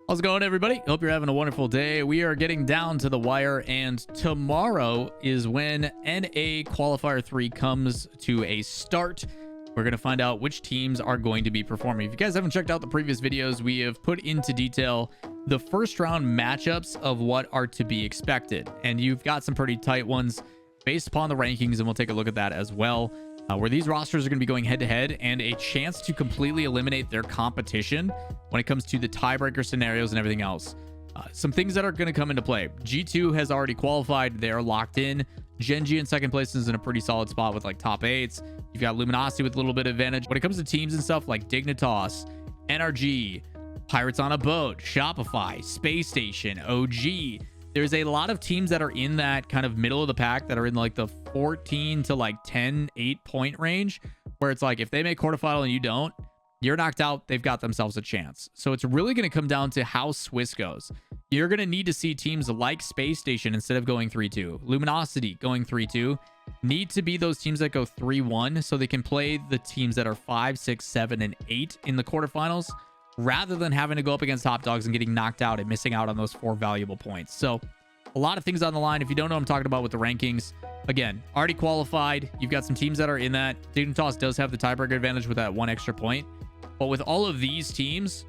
How's it going, everybody? Hope you're having a wonderful day. We are getting down to the wire, and tomorrow is when NA Qualifier 3 comes to a start. We're going to find out which teams are going to be performing. If you guys haven't checked out the previous videos, we have put into detail the first round matchups of what are to be expected. And you've got some pretty tight ones based upon the rankings, and we'll take a look at that as well. Where these rosters are going to be going head-to-head and a chance to completely eliminate their competition when it comes to the tiebreaker scenarios and everything else. Some things that are going to come into play. G2 has already qualified. They're locked in. Gen G in second place is in a pretty solid spot with like top 8s. You've got Luminosity with a little bit of advantage. When it comes to teams and stuff like Dignitas, NRG, Pirates on a Boat, Shopify, Space Station, OG, there's a lot of teams that are in that kind of middle of the pack that are in like the 14 to like 10, 8-point range, where it's like if they make quarterfinal and you don't, you're knocked out. They've got themselves a chance. So it's really going to come down to how Swiss goes. You're going to need to see teams like Space Station, instead of going 3-2, Luminosity going 3-2, need to be those teams that go 3-1 so they can play the teams that are 5, 6, 7, and 8 in the quarterfinals, rather than having to go up against top dogs and getting knocked out and missing out on those 4 valuable points. So a lot of things on the line. If you don't know what I'm talking about with the rankings, again, already qualified. You've got some teams that are in that. Dignitas does have the tiebreaker advantage with that 1 extra point. But with all of these teams,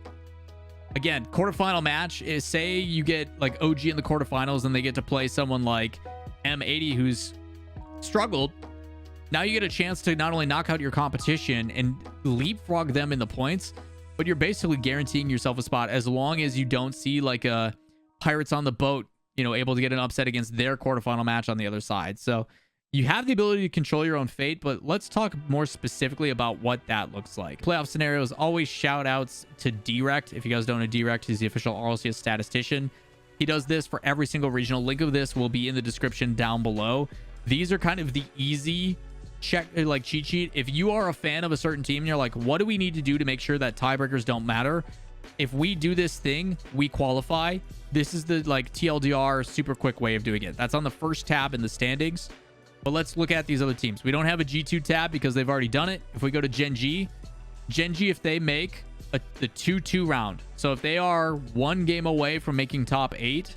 again, quarterfinal match is, say you get like OG in the quarterfinals and they get to play someone like M80 who's struggled. Now you get a chance to not only knock out your competition and leapfrog them in the points, but you're basically guaranteeing yourself a spot as long as you don't see like a Pirates on the Boat, you know, able to get an upset against their quarterfinal match on the other side. So you have the ability to control your own fate, but let's talk more specifically about what that looks like. Playoff scenarios, always shout outs to Direct. If you guys don't know Direct, he's the official RLCS statistician. He does this for every single regional. Link of this will be in the description down below. These are kind of the easy check, like cheat sheet. If you are a fan of a certain team and you're like, what do we need to do to make sure that tiebreakers don't matter? If we do this thing, we qualify. This is the like TLDR super quick way of doing it. That's on the first tab in the standings. But let's look at these other teams. We don't have a G2 tab because they've already done it. If we go to Gen G, if they make the 2-2 round, so if they are 1 game away from making top 8,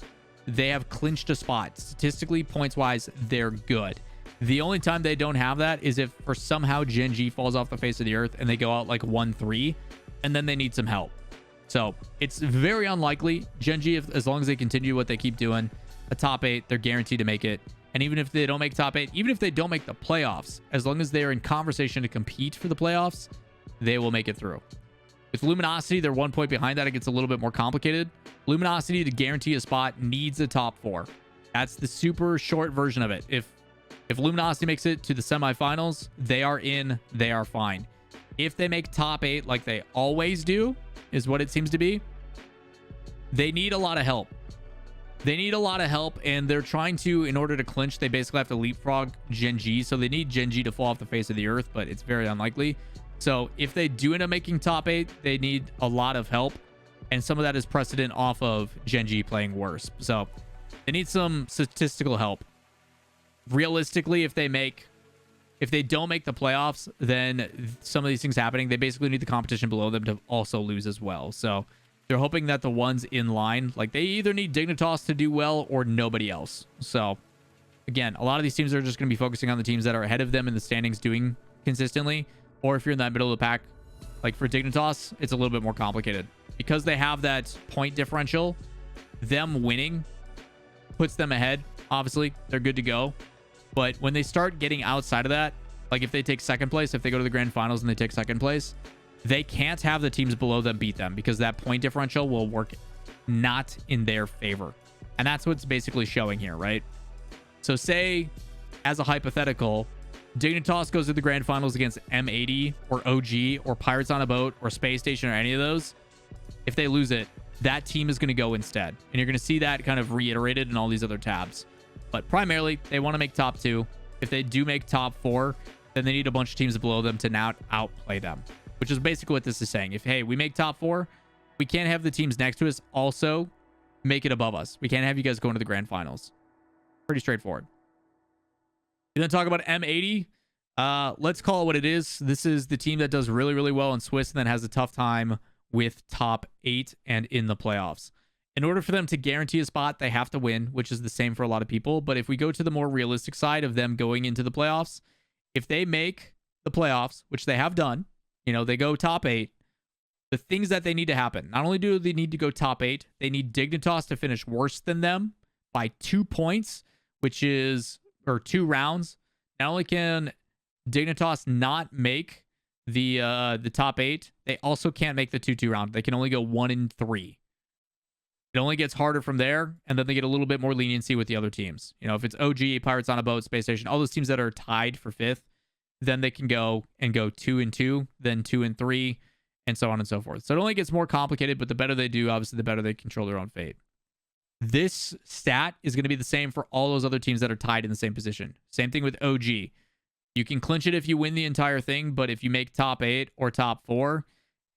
they have clinched a spot. Statistically, points wise, they're good. The only time they don't have that is if for somehow Gen G falls off the face of the earth and they go out like 1-3, and then they need some help. So it's very unlikely. Gen G, as long as they continue what they keep doing, a top 8, they're guaranteed to make it. And even if they don't make top 8, even if they don't make the playoffs, as long as they're in conversation to compete for the playoffs, they will make it through. With Luminosity, they're 1 point behind that. It gets a little bit more complicated. Luminosity, to guarantee a spot, needs a top 4. That's the super short version of it. If Luminosity makes it to the semifinals, they are in, they are fine. If they make top 8 like they always do, is what it seems to be, they need a lot of help. They need a lot of help, and they're trying to, in order to clinch, they basically have to leapfrog Gen G. So they need Gen G to fall off the face of the earth, but it's very unlikely. So if they do end up making top 8, they need a lot of help. And some of that is precedent off of Gen G playing worse. So they need some statistical help. Realistically, if they don't make the playoffs, then some of these things happening, they basically need the competition below them to also lose as well. So they're hoping that the ones in line, like they either need Dignitas to do well or nobody else. So again, a lot of these teams are just going to be focusing on the teams that are ahead of them in the standings doing consistently. Or if you're in that middle of the pack, like for Dignitas, it's a little bit more complicated. Because they have that point differential, them winning puts them ahead. Obviously, they're good to go. But when they start getting outside of that, like if they take second place, if they go to the grand finals and they take second place, they can't have the teams below them beat them because that point differential will work not in their favor. And that's what's basically showing here, right? So say, as a hypothetical, Dignitas goes to the grand finals against M80 or OG or Pirates on a Boat or Space Station or any of those. If they lose it, that team is going to go instead. And you're going to see that kind of reiterated in all these other tabs. But primarily, they want to make top 2. If they do make top 4, then they need a bunch of teams below them to now outplay them. Which is basically what this is saying. If, hey, we make top 4, we can't have the teams next to us also make it above us. We can't have you guys going to the grand finals. Pretty straightforward. You're going to talk about M80. Let's call it what it is. This is the team that does really, really well in Swiss and then has a tough time with top 8 and in the playoffs. In order for them to guarantee a spot, they have to win, which is the same for a lot of people. But if we go to the more realistic side of them going into the playoffs, if they make the playoffs, which they have done, they go top 8, the things that they need to happen, not only do they need to go top 8, they need Dignitas to finish worse than them by 2 points, or 2 rounds. Not only can Dignitas not make the top 8, they also can't make the 2-2 round. They can only go 1-3. It only gets harder from there, and then they get a little bit more leniency with the other teams. If it's OG, Pirates on a Boat, Space Station, all those teams that are tied for 5th, then they can go 2-2, then 2-3, and so on and so forth. So it only gets more complicated, but the better they do, obviously, the better they control their own fate. This stat is going to be the same for all those other teams that are tied in the same position. Same thing with OG. You can clinch it if you win the entire thing, but if you make top 8 or top 4,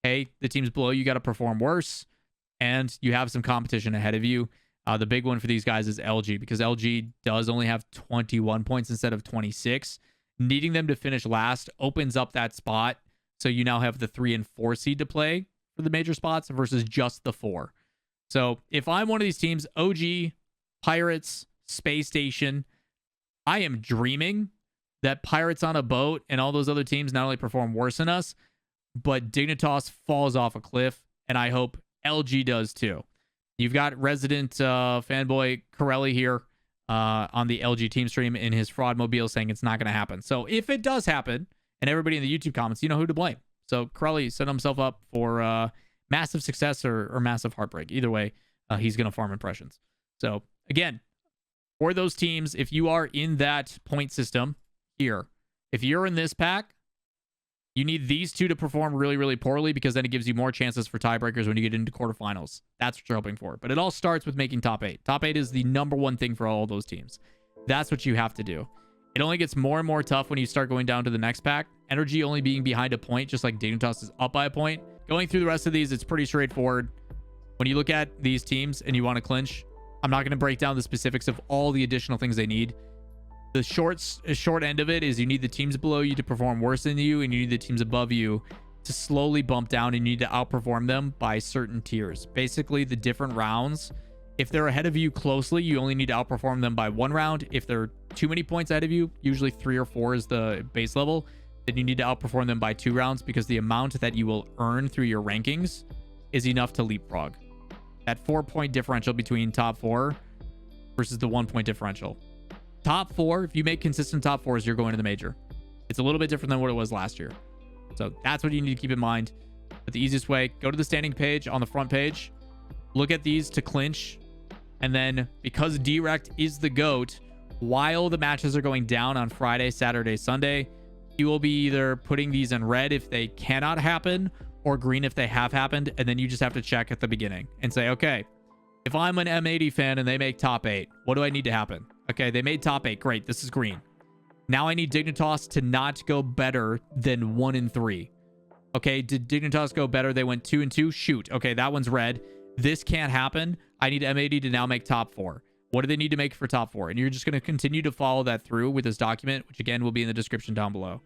hey, the teams below you got to perform worse, and you have some competition ahead of you. The big one for these guys is LG, because LG does only have 21 points instead of 26. Needing them to finish last opens up that spot, so you now have the 3 and 4 seed to play for the major spots versus just the 4. So if I'm one of these teams, OG, Pirates, Space Station, I am dreaming that Pirates on a Boat and all those other teams not only perform worse than us, but Dignitas falls off a cliff, and I hope LG does too. You've got resident fanboy Corelli here on the LG team stream in his fraud mobile saying it's not going to happen. So if it does happen, and everybody in the YouTube comments, you know who to blame. So Corelli set himself up for massive success or massive heartbreak. Either way, he's going to farm impressions. So again, for those teams, if you are in that point system here, if you're in this pack, you need these two to perform really, really poorly, because then it gives you more chances for tiebreakers when you get into quarterfinals. That's what you're hoping for. But it all starts with making top 8. Top 8 is the number one thing for all those teams. That's what you have to do. It only gets more and more tough when you start going down to the next pack. Energy only being behind a point, just like Dignitas is up by a point. Going through the rest of these, it's pretty straightforward. When you look at these teams and you want to clinch, I'm not going to break down the specifics of all the additional things they need. The short end of it is you need the teams below you to perform worse than you, and you need the teams above you to slowly bump down, and you need to outperform them by certain tiers. Basically, the different rounds, if they're ahead of you closely, you only need to outperform them by 1 round. If they're too many points ahead of you, usually 3 or 4 is the base level, then you need to outperform them by 2 rounds, because the amount that you will earn through your rankings is enough to leapfrog. That 4-point differential between top 4 versus the 1-point differential. Top 4, if you make consistent top 4s, you're going to the major. It's a little bit different than what it was last year. So that's what you need to keep in mind. But the easiest way, go to the standing page on the front page, look at these to clinch, and then because Direct is the GOAT, while the matches are going down on Friday, Saturday, Sunday, you will be either putting these in red if they cannot happen, or green if they have happened, and then you just have to check at the beginning and say, okay, if I'm an M80 fan and they make top 8, what do I need to happen? Okay, they made top 8. Great, this is green. Now I need Dignitas to not go better than 1-3. Okay, did Dignitas go better? They went 2-2. Shoot. Okay, that one's red. This can't happen. I need M80 to now make top 4. What do they need to make for top 4? And you're just going to continue to follow that through with this document, which again will be in the description down below.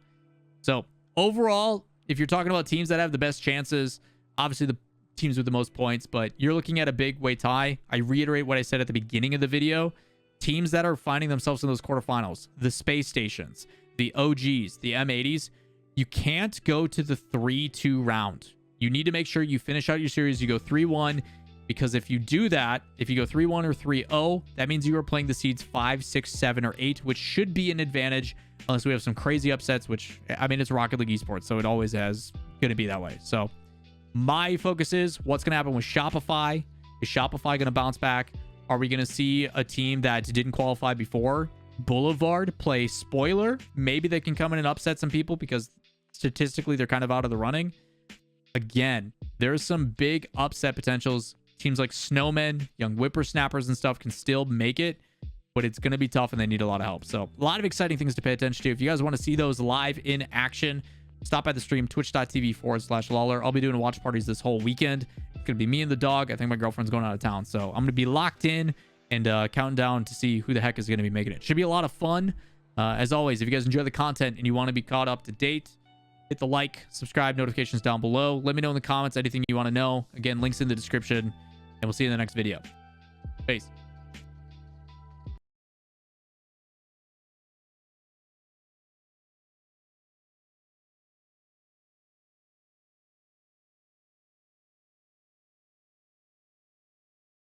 So overall, if you're talking about teams that have the best chances, obviously the teams with the most points, but you're looking at a big weight tie. I reiterate what I said at the beginning of the video. Teams that are finding themselves in those quarterfinals, the Space Stations, the OGs, the M80s, you can't go to the 3-2 round. You need to make sure you finish out your series. You go 3-1, because if you do that, if you go 3-1 or 3-0, that means you are playing the seeds 5, 6, 7, or 8, which should be an advantage unless we have some crazy upsets, which, I mean, it's Rocket League esports, so it always is going to be that way. So my focus is what's going to happen with Shopify. Is Shopify going to bounce back? Are we going to see a team that didn't qualify before, Boulevard, play spoiler? Maybe they can come in and upset some people because statistically they're kind of out of the running. Again, there's some big upset potentials. Teams like Snowmen, Young Whippersnappers and stuff can still make it, but it's going to be tough and they need a lot of help. So a lot of exciting things to pay attention to. If you guys want to see those live in action, stop by the stream, twitch.tv/Lawler. I'll be doing watch parties this whole weekend. It's going to be me and the dog. I think my girlfriend's going out of town. So I'm going to be locked in and counting down to see who the heck is going to be making it. Should be a lot of fun. As always, if you guys enjoy the content and you want to be caught up to date, Hit the like, subscribe, notifications down below. Let me know in the comments anything you want to know. Again, links in the description, and we'll see you in the next video. Peace.